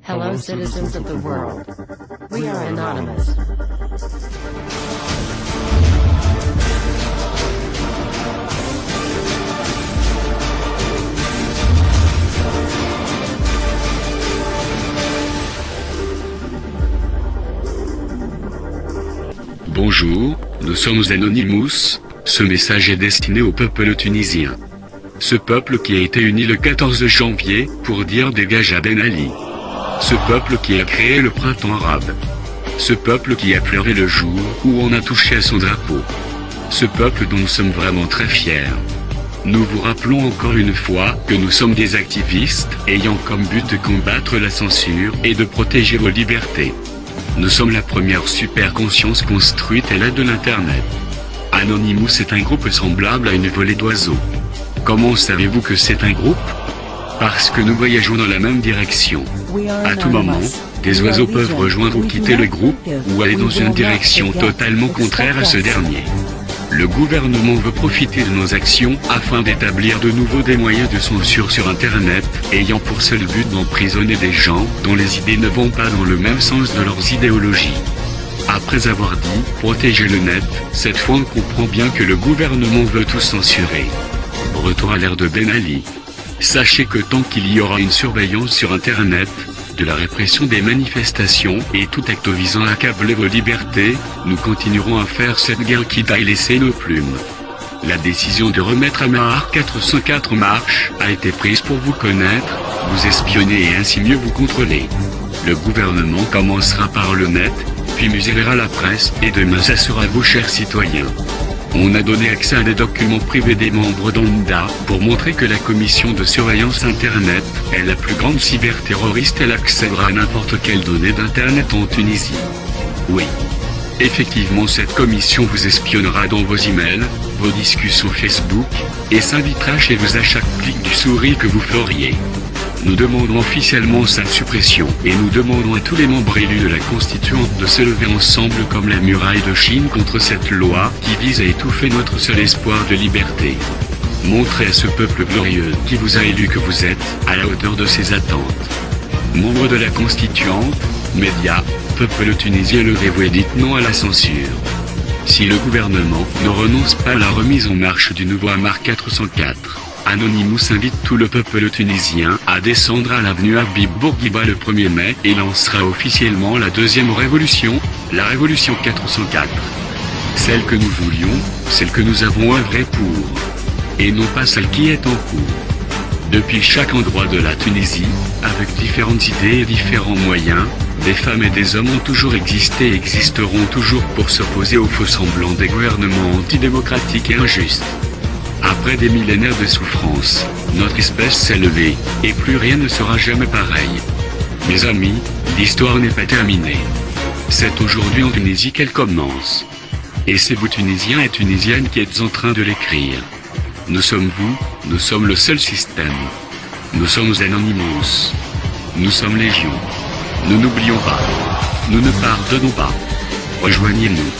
Hello, citizens of the world. We are anonymous. Bonjour, nous sommes Anonymous. Ce message est destiné au peuple tunisien. Ce peuple qui a été uni le 14 janvier pour dire dégage à Ben Ali. Ce peuple qui a créé le printemps arabe. Ce peuple qui a pleuré le jour où on a touché à son drapeau. Ce peuple dont nous sommes vraiment très fiers. Nous vous rappelons encore une fois que nous sommes des activistes ayant comme but de combattre la censure et de protéger vos libertés. Nous sommes la première super conscience construite à l'aide de l'Internet. Anonymous est un groupe semblable à une volée d'oiseaux. Comment savez-vous que c'est un groupe? Parce que nous voyageons dans la même direction. À tout moment, des oiseaux peuvent rejoindre ou quitter le groupe, ou aller dans une direction totalement contraire à ce dernier. Le gouvernement veut profiter de nos actions afin d'établir de nouveau des moyens de censure sur Internet, ayant pour seul but d'emprisonner des gens dont les idées ne vont pas dans le même sens de leurs idéologies. Après avoir dit « protéger le net », cette fois on comprend bien que le gouvernement veut tout censurer. Retour à l'ère de Ben Ali. Sachez que tant qu'il y aura une surveillance sur Internet, de la répression des manifestations et tout acte visant à accabler vos libertés, nous continuerons à faire cette guerre qui a laissé nos plumes. La décision de remettre à Mahar 404 marche a été prise pour vous connaître, vous espionner et ainsi mieux vous contrôler. Le gouvernement commencera par le net, puis muselera la presse et demain ça sera vous chers citoyens. On a donné accès à des documents privés des membres d'ONDA pour montrer que la commission de surveillance Internet est la plus grande cyberterroriste. Elle accédera à n'importe quelle donnée d'Internet en Tunisie. Oui. Effectivement, cette commission vous espionnera dans vos emails, vos discussions Facebook, et s'invitera chez vous à chaque clic du souris que vous feriez. Nous demandons officiellement sa suppression et nous demandons à tous les membres élus de la Constituante de se lever ensemble comme la muraille de Chine contre cette loi qui vise à étouffer notre seul espoir de liberté. Montrez à ce peuple glorieux qui vous a élu que vous êtes à la hauteur de ses attentes. Membres de la Constituante, médias, peuple tunisien, levez-vous et dites non à la censure. Si le gouvernement ne renonce pas à la remise en marche du nouveau Mahar 404, Anonymous invite tout le peuple tunisien à descendre à l'avenue Habib Bourguiba le 1er mai et lancera officiellement la deuxième révolution, la révolution 404. Celle que nous voulions, celle que nous avons œuvré pour. Et non pas celle qui est en cours. Depuis chaque endroit de la Tunisie, avec différentes idées et différents moyens, des femmes et des hommes ont toujours existé et existeront toujours pour s'opposer aux faux semblants des gouvernements antidémocratiques et injustes. Après des millénaires de souffrance, notre espèce s'est levée, et plus rien ne sera jamais pareil. Mes amis, l'histoire n'est pas terminée. C'est aujourd'hui en Tunisie qu'elle commence. Et c'est vous Tunisiens et Tunisiennes qui êtes en train de l'écrire. Nous sommes vous, nous sommes le seul système. Nous sommes Anonymous. Nous sommes Légion. Nous n'oublions pas. Nous ne pardonnons pas. Rejoignez-nous.